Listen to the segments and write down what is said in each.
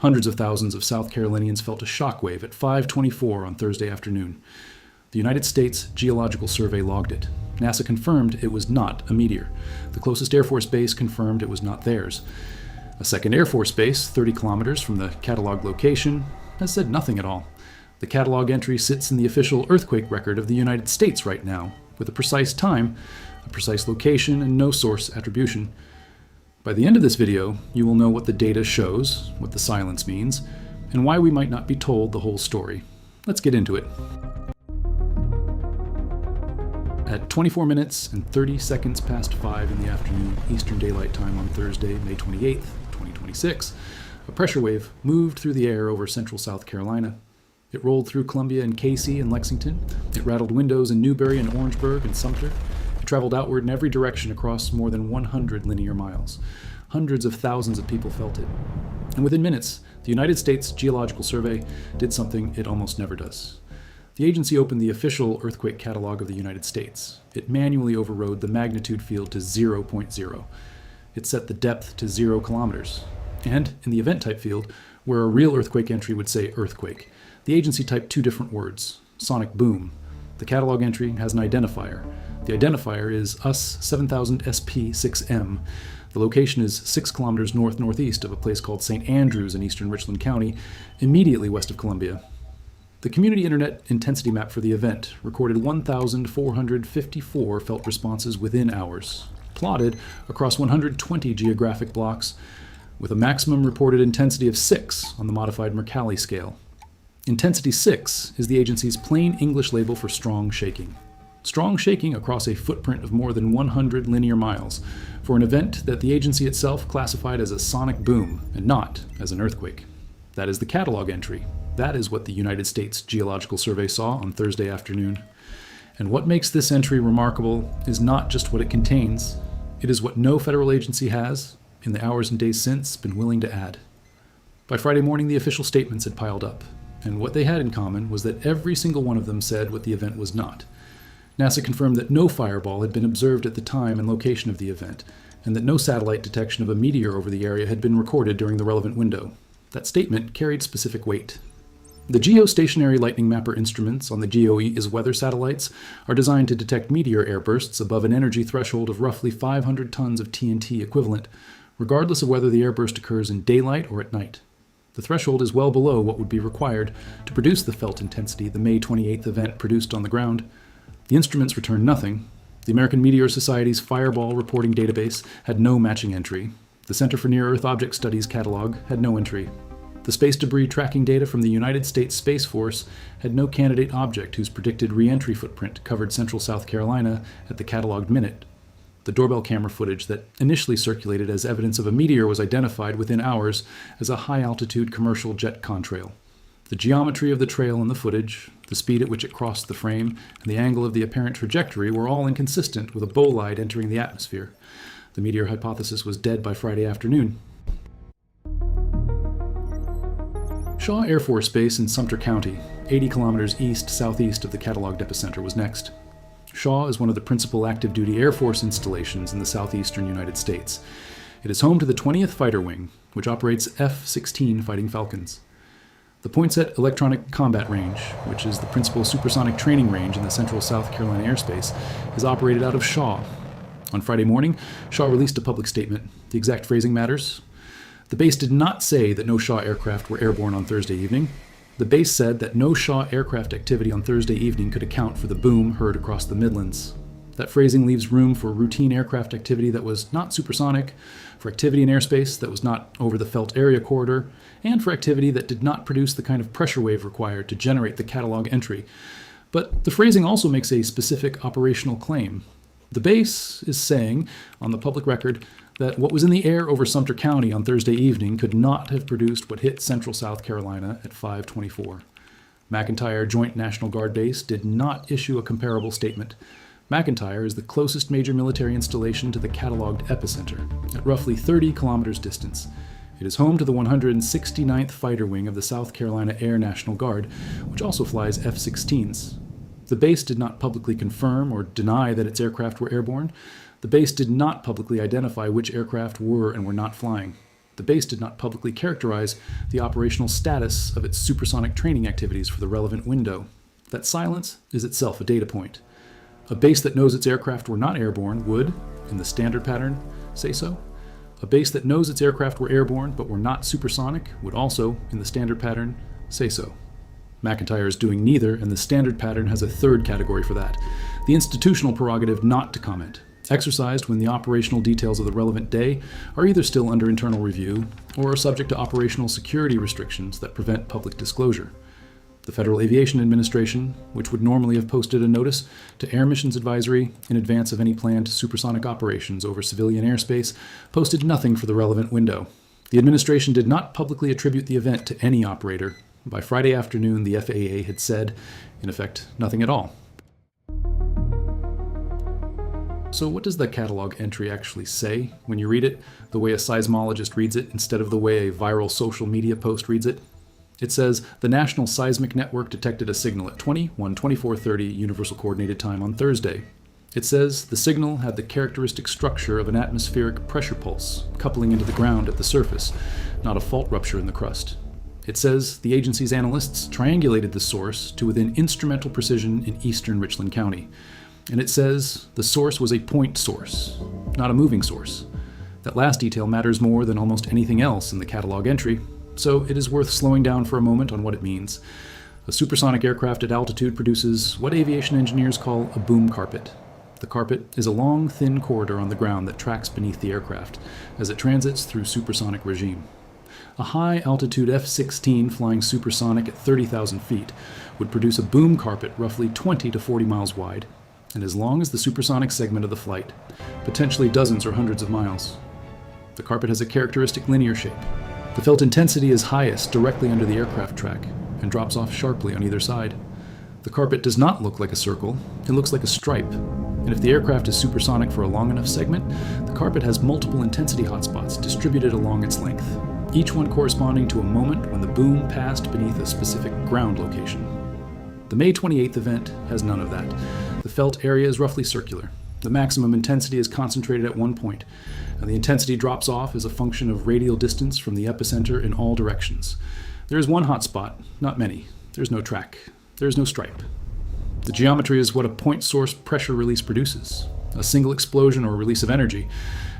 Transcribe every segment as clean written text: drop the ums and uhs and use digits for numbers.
Hundreds of thousands of South Carolinians felt a shockwave at 5:24 on Thursday afternoon. The United States Geological Survey logged it. NASA confirmed it was not a meteor. The closest Air Force base confirmed it was not theirs. A second Air Force base, 30 kilometers from the catalog location, has said nothing at all. The catalog entry sits in the official earthquake record of the United States right now, with a precise time, a precise location, and no source attribution. By the end of this video, you will know what the data shows, what the silence means, and why we might not be told the whole story. Let's get into it. At 24 minutes and 30 seconds past 5 in the afternoon, Eastern Daylight Time on Thursday, May 28, 2026, a pressure wave moved through the air over central South Carolina. It rolled through Columbia and Casey and Lexington. It rattled windows in Newberry and Orangeburg and Sumter. It traveled outward in every direction across more than 100 linear miles. Hundreds of thousands of people felt it. And within minutes, the United States Geological Survey did something it almost never does. The agency opened the official earthquake catalog of the United States. It manually overrode the magnitude field to 0.0. It set the depth to 0 kilometers. And in the event type field, where a real earthquake entry would say earthquake, the agency typed two different words, sonic boom. The catalog entry has an identifier. The identifier is US 7000 SP6M. The location is 6 kilometers north-northeast of a place called St. Andrews in eastern Richland County, immediately west of Columbia. The community internet intensity map for the event recorded 1,454 felt responses within hours, plotted across 120 geographic blocks, with a maximum reported intensity of 6 on the Modified Mercalli scale. Intensity 6 is the agency's plain English label for strong shaking. Strong shaking across a footprint of more than 100 linear miles for an event that the agency itself classified as a sonic boom and not as an earthquake. That is the catalog entry. That is what the United States Geological Survey saw on Thursday afternoon. And what makes this entry remarkable is not just what it contains. It is what no federal agency has, in the hours and days since, been willing to add. By Friday morning, the official statements had piled up, and what they had in common was that every single one of them said what the event was not. NASA confirmed that no fireball had been observed at the time and location of the event, and that no satellite detection of a meteor over the area had been recorded during the relevant window. That statement carried specific weight. The geostationary lightning mapper instruments on the GOE's weather satellites are designed to detect meteor airbursts above an energy threshold of roughly 500 tons of TNT equivalent, regardless of whether the airburst occurs in daylight or at night. The threshold is well below what would be required to produce the felt intensity the May 28th event produced on the ground. The instruments returned nothing. The American Meteor Society's Fireball reporting database had no matching entry. The Center for Near-Earth Object Studies catalog had no entry. The space debris tracking data from the United States Space Force had no candidate object whose predicted re-entry footprint covered central South Carolina at the cataloged minute. The doorbell camera footage that initially circulated as evidence of a meteor was identified within hours as a high-altitude commercial jet contrail. The geometry of the trail in the footage, the speed at which it crossed the frame, and the angle of the apparent trajectory were all inconsistent with a bolide entering the atmosphere. The meteor hypothesis was dead by Friday afternoon. Shaw Air Force Base in Sumter County, 80 kilometers east-southeast of the cataloged epicenter, was next. Shaw is one of the principal active-duty Air Force installations in the southeastern United States. It is home to the 20th Fighter Wing, which operates F-16 Fighting Falcons. The Poinsett Electronic Combat Range, which is the principal supersonic training range in the central South Carolina airspace, is operated out of Shaw. On Friday morning, Shaw released a public statement. The exact phrasing matters. The base did not say that no Shaw aircraft were airborne on Thursday evening. The base said that no Shaw aircraft activity on Thursday evening could account for the boom heard across the Midlands. That phrasing leaves room for routine aircraft activity that was not supersonic, for activity in airspace that was not over the felt area corridor, and for activity that did not produce the kind of pressure wave required to generate the catalog entry. But the phrasing also makes a specific operational claim. The base is saying, on the public record, that what was in the air over Sumter County on Thursday evening could not have produced what hit central South Carolina at 5:24. McEntire Joint National Guard Base did not issue a comparable statement. McEntire is the closest major military installation to the cataloged epicenter, at roughly 30 kilometers distance. It is home to the 169th Fighter Wing of the South Carolina Air National Guard, which also flies F-16s. The base did not publicly confirm or deny that its aircraft were airborne. The base did not publicly identify which aircraft were and were not flying. the base did not publicly characterize the operational status of its supersonic training activities for the relevant window. That silence is itself a data point. A base that knows its aircraft were not airborne would, in the standard pattern, say so. A base that knows its aircraft were airborne but were not supersonic would also, in the standard pattern, say so. McEntire is doing neither, and the standard pattern has a third category for that: the institutional prerogative not to comment, exercised when the operational details of the relevant day are either still under internal review or are subject to operational security restrictions that prevent public disclosure. The Federal Aviation Administration, which would normally have posted a notice to Air Missions Advisory in advance of any planned supersonic operations over civilian airspace, posted nothing for the relevant window. The administration did not publicly attribute the event to any operator. By Friday afternoon, the FAA had said, in effect, nothing at all. So what does the catalog entry actually say when you read it, the way a seismologist reads it instead of the way a viral social media post reads it? It says, the National Seismic Network detected a signal at 21:24:30 Universal Coordinated Time on Thursday. It says the signal had the characteristic structure of an atmospheric pressure pulse, coupling into the ground at the surface, not a fault rupture in the crust. It says the agency's analysts triangulated the source to within instrumental precision in eastern Richland County. And it says the source was a point source, not a moving source. That last detail matters more than almost anything else in the catalog entry, so it is worth slowing down for a moment on what it means. A supersonic aircraft at altitude produces what aviation engineers call a boom carpet. The carpet is a long, thin corridor on the ground that tracks beneath the aircraft as it transits through supersonic regime. A high-altitude F-16 flying supersonic at 30,000 feet would produce a boom carpet roughly 20 to 40 miles wide, and as long as the supersonic segment of the flight, potentially dozens or hundreds of miles. The carpet has a characteristic linear shape. The felt intensity is highest directly under the aircraft track and drops off sharply on either side. The carpet does not look like a circle, it looks like a stripe. And if the aircraft is supersonic for a long enough segment, the carpet has multiple intensity hotspots distributed along its length, each one corresponding to a moment when the boom passed beneath a specific ground location. The May 28th event has none of that. The felt area is roughly circular. The maximum intensity is concentrated at one point, and the intensity drops off as a function of radial distance from the epicenter in all directions. There is one hot spot, not many. There's no track. There's no stripe. The geometry is what a point source pressure release produces, a single explosion or release of energy,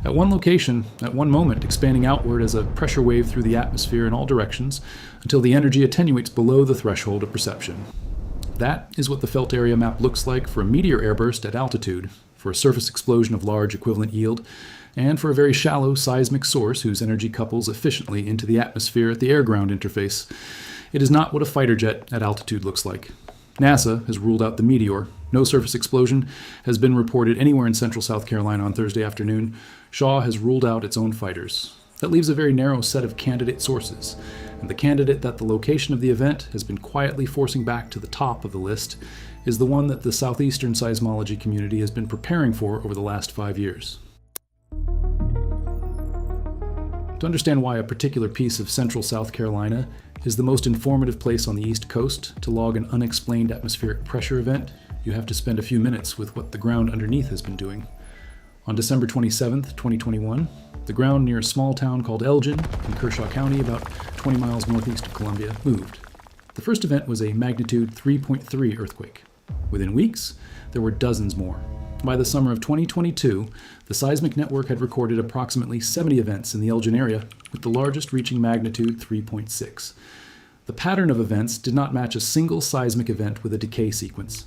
at one location, at one moment, expanding outward as a pressure wave through the atmosphere in all directions until the energy attenuates below the threshold of perception. That is what the felt area map looks like for a meteor airburst at altitude, for a surface explosion of large equivalent yield, and for a very shallow seismic source whose energy couples efficiently into the atmosphere at the air-ground interface. It is not what a fighter jet at altitude looks like. NASA has ruled out the meteor. No surface explosion has been reported anywhere in central South Carolina on Thursday afternoon. Shaw has ruled out its own fighters. That leaves a very narrow set of candidate sources, and the candidate that the location of the event has been quietly forcing back to the top of the list is the one that the southeastern seismology community has been preparing for over the last 5 years. To understand why a particular piece of central South Carolina is the most informative place on the East Coast to log an unexplained atmospheric pressure event, you have to spend a few minutes with what the ground underneath has been doing. On December 27, 2021, the ground near a small town called Elgin in Kershaw County, about 20 miles northeast of Columbia, moved. The first event was a magnitude 3.3 earthquake. Within weeks, there were dozens more. By the summer of 2022, the seismic network had recorded approximately 70 events in the Elgin area, with the largest reaching magnitude 3.6. The pattern of events did not match a single seismic event with a decay sequence.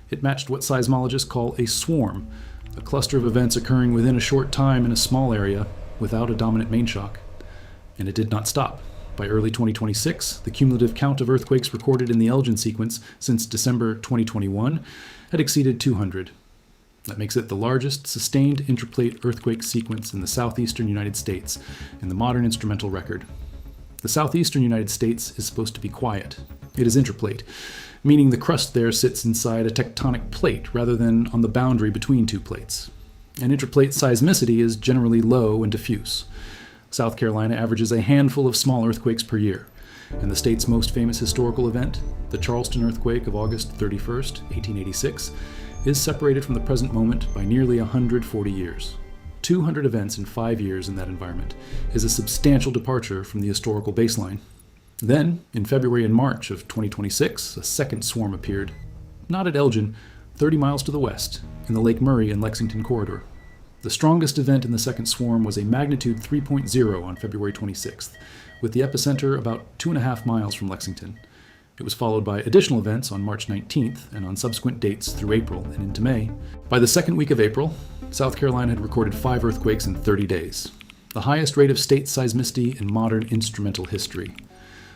It matched what seismologists call a swarm, a cluster of events occurring within a short time in a small area without a dominant main shock. And it did not stop. By early 2026, the cumulative count of earthquakes recorded in the Elgin sequence since December 2021 had exceeded 200. That makes it the largest sustained intraplate earthquake sequence in the southeastern United States in the modern instrumental record. The southeastern United States is supposed to be quiet. It is intraplate, meaning the crust there sits inside a tectonic plate rather than on the boundary between two plates. And intraplate seismicity is generally low and diffuse. South Carolina averages a handful of small earthquakes per year, and the state's most famous historical event, the Charleston earthquake of August 31st, 1886, is separated from the present moment by nearly 140 years. 200 events in 5 years in that environment is a substantial departure from the historical baseline. Then, in February and March of 2026, a second swarm appeared, not at Elgin, 30 miles to the west, in the Lake Murray and Lexington corridor. The strongest event in the second swarm was a magnitude 3.0 on February 26th, with the epicenter about 2.5 miles from Lexington. It was followed by additional events on March 19th and on subsequent dates through April and into May. By the second week of April, South Carolina had recorded 5 earthquakes in 30 days, the highest rate of state seismicity in modern instrumental history.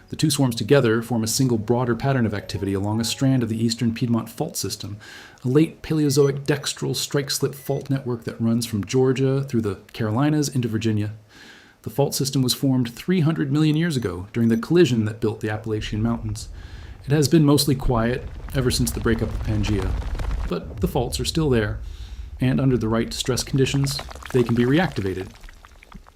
The two swarms together form a single broader pattern of activity along a strand of the eastern Piedmont Fault System, a late Paleozoic dextral strike-slip fault network that runs from Georgia through the Carolinas into Virginia. The fault system was formed 300 million years ago during the collision that built the Appalachian Mountains. It has been mostly quiet ever since the breakup of Pangaea, but the faults are still there, and under the right stress conditions, they can be reactivated.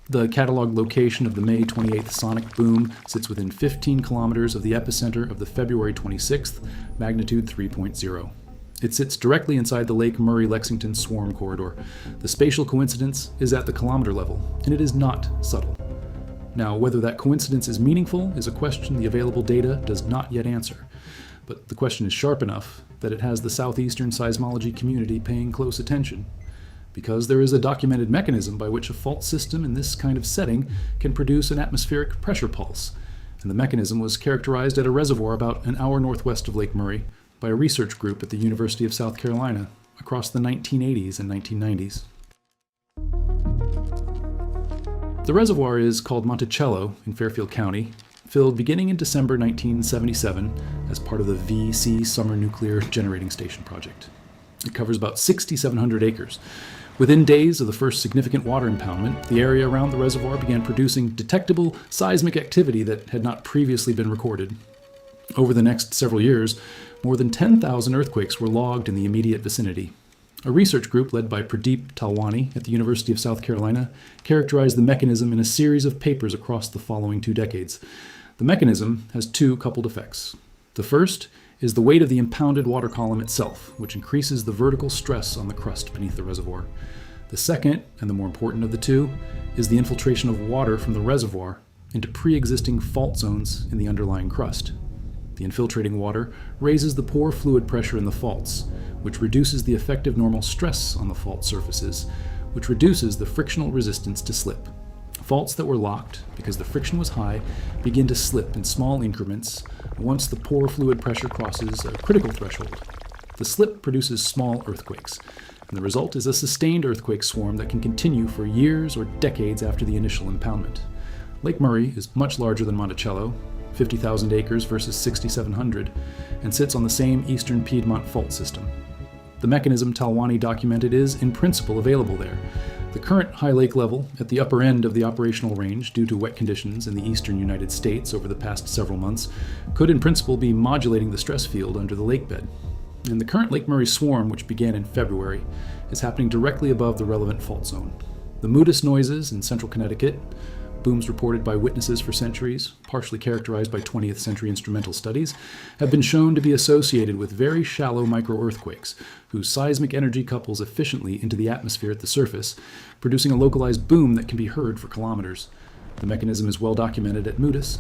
The catalog location of the May 28th sonic boom sits within 15 kilometers of the epicenter of the February 26th magnitude 3.0. It sits directly inside the Lake Murray-Lexington swarm corridor. The spatial coincidence is at the kilometer level, and it is not subtle. Now, whether that coincidence is meaningful is a question the available data does not yet answer, but the question is sharp enough that it has the southeastern seismology community paying close attention, because there is a documented mechanism by which a fault system in this kind of setting can produce an atmospheric pressure pulse, and the mechanism was characterized at a reservoir about an hour northwest of Lake Murray by a research group at the University of South Carolina across the 1980s and 1990s. The reservoir is called Monticello in Fairfield County, filled beginning in December 1977 as part of the VC Summer Nuclear Generating Station project. It covers about 6,700 acres. Within days of the first significant water impoundment, the area around the reservoir began producing detectable seismic activity that had not previously been recorded. Over the next several years, more than 10,000 earthquakes were logged in the immediate vicinity. A research group led by Pradeep Talwani at the University of South Carolina characterized the mechanism in a series of papers across the following 2 decades. The mechanism has 2 coupled effects. The first is the weight of the impounded water column itself, which increases the vertical stress on the crust beneath the reservoir. The second, and the more important of the 2, is the infiltration of water from the reservoir into pre-existing fault zones in the underlying crust. The infiltrating water raises the pore fluid pressure in the faults, which reduces the effective normal stress on the fault surfaces, which reduces the frictional resistance to slip. Faults that were locked, because the friction was high, begin to slip in small increments once the pore fluid pressure crosses a critical threshold. The slip produces small earthquakes, and the result is a sustained earthquake swarm that can continue for years or decades after the initial impoundment. Lake Murray is much larger than Monticello, 50,000 acres versus 6,700, and sits on the same eastern Piedmont fault system. The mechanism Talwani documented is, in principle, available there. The current high lake level, at the upper end of the operational range due to wet conditions in the eastern United States over the past several months, could in principle be modulating the stress field under the lake bed. And the current Lake Murray swarm, which began in February, is happening directly above the relevant fault zone. The Moodus noises in central Connecticut, booms reported by witnesses for centuries, partially characterized by 20th century instrumental studies, have been shown to be associated with very shallow microearthquakes, whose seismic energy couples efficiently into the atmosphere at the surface, producing a localized boom that can be heard for kilometers. The mechanism is well documented at Moodus.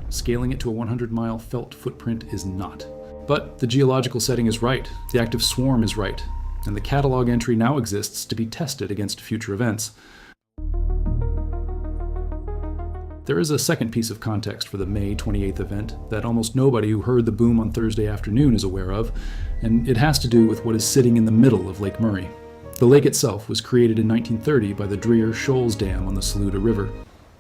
Scaling it to a 100-mile felt footprint is not. But the geological setting is right, the active swarm is right, and the catalog entry now exists to be tested against future events. There is a second piece of context for the May 28th event that almost nobody who heard the boom on Thursday afternoon is aware of, and it has to do with what is sitting in the middle of Lake Murray. The lake itself was created in 1930 by the Dreher Shoals Dam on the Saluda River.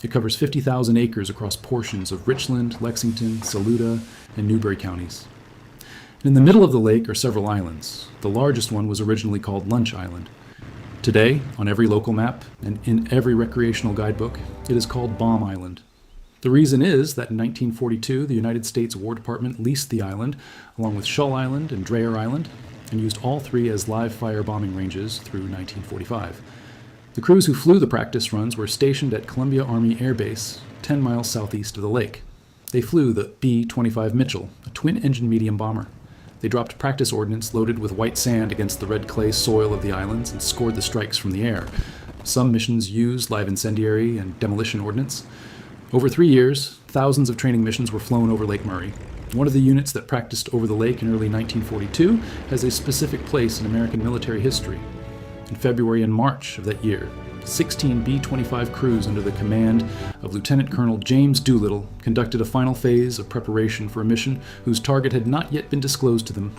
It covers 50,000 acres across portions of Richland, Lexington, Saluda, and Newberry counties. And in the middle of the lake are several islands. The largest one was originally called Lunch Island. Today, on every local map and in every recreational guidebook, it is called Bomb Island. The reason is that in 1942, the United States War Department leased the island, along with Shull Island and Dreher Island, and used all 3 as live-fire bombing ranges through 1945. The crews who flew the practice runs were stationed at Columbia Army Air Base, 10 miles southeast of the lake. They flew the B-25 Mitchell, a twin-engine medium bomber. They dropped practice ordnance loaded with white sand against the red clay soil of the islands and scored the strikes from the air. Some missions use live incendiary and demolition ordnance. Over 3 years, thousands of training missions were flown over Lake Murray. One of the units that practiced over the lake in early 1942 has a specific place in American military history. In February and March of that year, 16 B-25 crews under the command of Lieutenant Colonel James Doolittle conducted a final phase of preparation for a mission whose target had not yet been disclosed to them.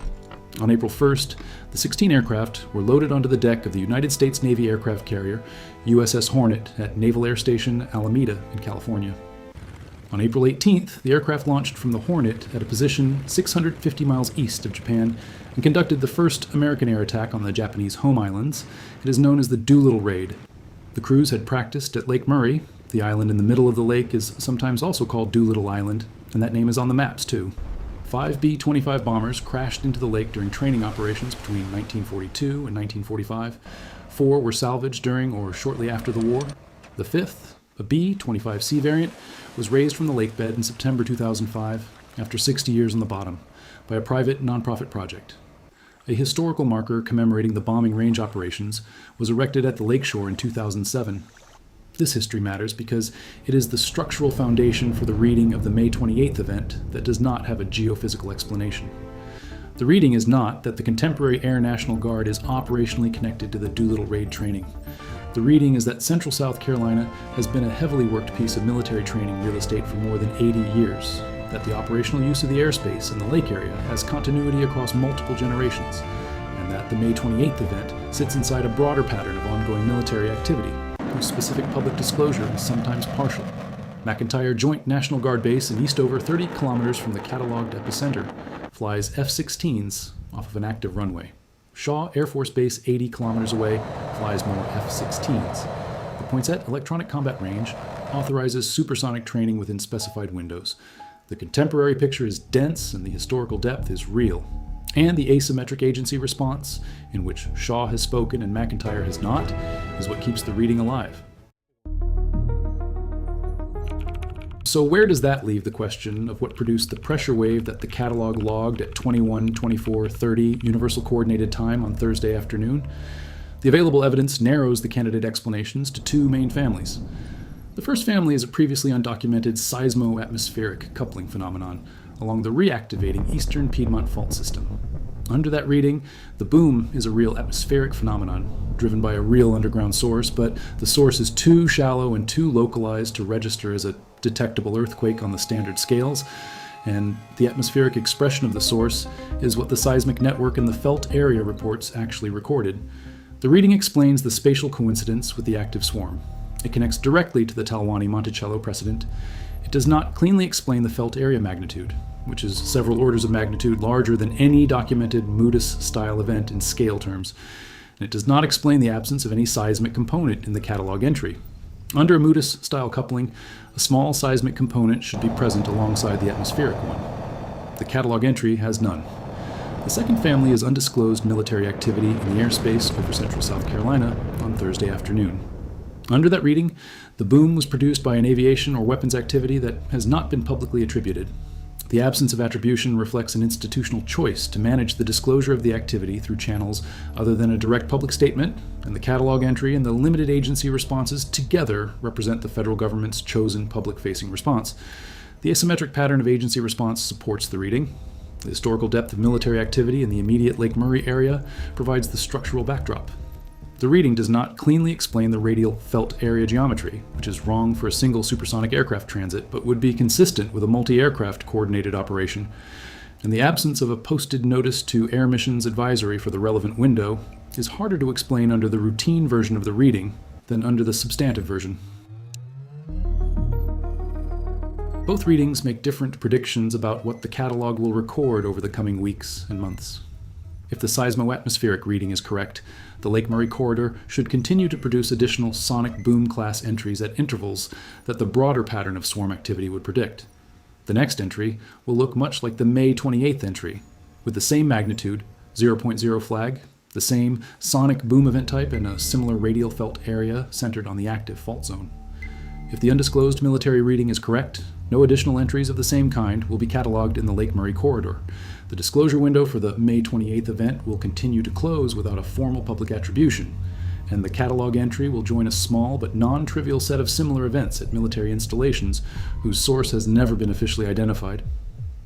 On April 1st, the 16 aircraft were loaded onto the deck of the United States Navy aircraft carrier USS Hornet at Naval Air Station Alameda in California. On April 18th, the aircraft launched from the Hornet at a position 650 miles east of Japan and conducted the first American air attack on the Japanese home islands. It is known as the Doolittle Raid. The crews had practiced at Lake Murray. The island in the middle of the lake is sometimes also called Doolittle Island, and that name is on the maps too. 5 B-25 bombers crashed into the lake during training operations between 1942 and 1945. 4 were salvaged during or shortly after the war. The fifth, a B-25C variant, was raised from the lake bed in September 2005, after 60 years on the bottom, by a private nonprofit project. A historical marker commemorating the bombing range operations was erected at the lakeshore in 2007. This history matters because it is the structural foundation for the reading of the May 28th event that does not have a geophysical explanation. The reading is not that the contemporary Air National Guard is operationally connected to the Doolittle Raid training. The reading is that Central South Carolina has been a heavily worked piece of military training real estate for more than 80 years, that the operational use of the airspace in the lake area has continuity across multiple generations, and that the May 28th event sits inside a broader pattern of ongoing military activity, whose specific public disclosure is sometimes partial. McEntire Joint National Guard Base in Eastover, 30 kilometers from the cataloged epicenter, flies F-16s off of an active runway. Shaw Air Force Base, 80 kilometers away, flies more F-16s. The Poinsett Electronic Combat Range authorizes supersonic training within specified windows. The contemporary picture is dense and the historical depth is real. And the asymmetric agency response, in which Shaw has spoken and McEntire has not, is what keeps the reading alive. So where does that leave the question of what produced the pressure wave that the catalog logged at 21, 24, 30 Universal Coordinated Time on Thursday afternoon? The available evidence narrows the candidate explanations to 2 main families. The first family is a previously undocumented seismo-atmospheric coupling phenomenon along the reactivating eastern Piedmont fault system. Under that reading, the boom is a real atmospheric phenomenon, driven by a real underground source, but the source is too shallow and too localized to register as a detectable earthquake on the standard scales, and the atmospheric expression of the source is what the seismic network in the felt area reports actually recorded. The reading explains the spatial coincidence with the active swarm. It connects directly to the Talwani-Monticello precedent. It does not cleanly explain the felt area magnitude, which is several orders of magnitude larger than any documented Moodus-style event in scale terms. And it does not explain the absence of any seismic component in the catalog entry. Under a Moodus-style coupling, a small seismic component should be present alongside the atmospheric one. The catalog entry has none. The second family is undisclosed military activity in the airspace over central South Carolina on Thursday afternoon. Under that reading, the boom was produced by an aviation or weapons activity that has not been publicly attributed. The absence of attribution reflects an institutional choice to manage the disclosure of the activity through channels other than a direct public statement, and the catalog entry and the limited agency responses together represent the federal government's chosen public-facing response. The asymmetric pattern of agency response supports the reading. The historical depth of military activity in the immediate Lake Murray area provides the structural backdrop. The reading does not cleanly explain the radial felt area geometry, which is wrong for a single supersonic aircraft transit, but would be consistent with a multi-aircraft coordinated operation. And the absence of a posted notice to Air Missions Advisory for the relevant window is harder to explain under the routine version of the reading than under the substantive version. Both readings make different predictions about what the catalog will record over the coming weeks and months. If the seismo-atmospheric reading is correct, the Lake Murray corridor should continue to produce additional sonic boom class entries at intervals that the broader pattern of swarm activity would predict. The next entry will look much like the May 28th entry, with the same magnitude, 0.0 flag, the same sonic boom event type, and a similar radial felt area centered on the active fault zone. If the undisclosed military reading is correct, no additional entries of the same kind will be cataloged in the Lake Murray corridor. The disclosure window for the May 28th event will continue to close without a formal public attribution, and the catalog entry will join a small but non-trivial set of similar events at military installations whose source has never been officially identified.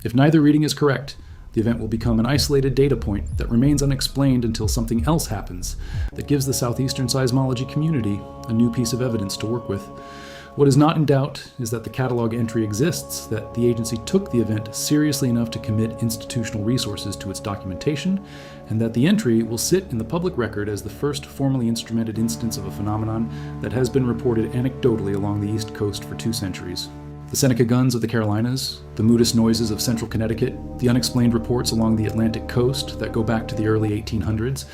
If neither reading is correct, the event will become an isolated data point that remains unexplained until something else happens that gives the southeastern seismology community a new piece of evidence to work with. What is not in doubt is that the catalog entry exists, that the agency took the event seriously enough to commit institutional resources to its documentation, and that the entry will sit in the public record as the first formally instrumented instance of a phenomenon that has been reported anecdotally along the East Coast for 2 centuries. The Seneca guns of the Carolinas, the Moodus noises of central Connecticut, the unexplained reports along the Atlantic coast that go back to the early 1800s,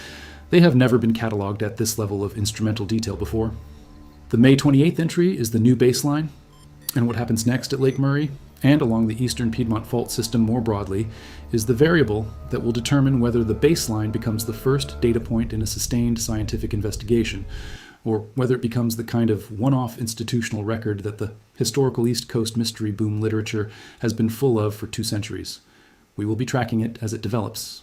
they have never been cataloged at this level of instrumental detail before. The May 28th entry is the new baseline, and what happens next at Lake Murray, and along the eastern Piedmont Fault system more broadly, is the variable that will determine whether the baseline becomes the first data point in a sustained scientific investigation, or whether it becomes the kind of one-off institutional record that the historical East Coast mystery boom literature has been full of for 2 centuries. We will be tracking it as it develops.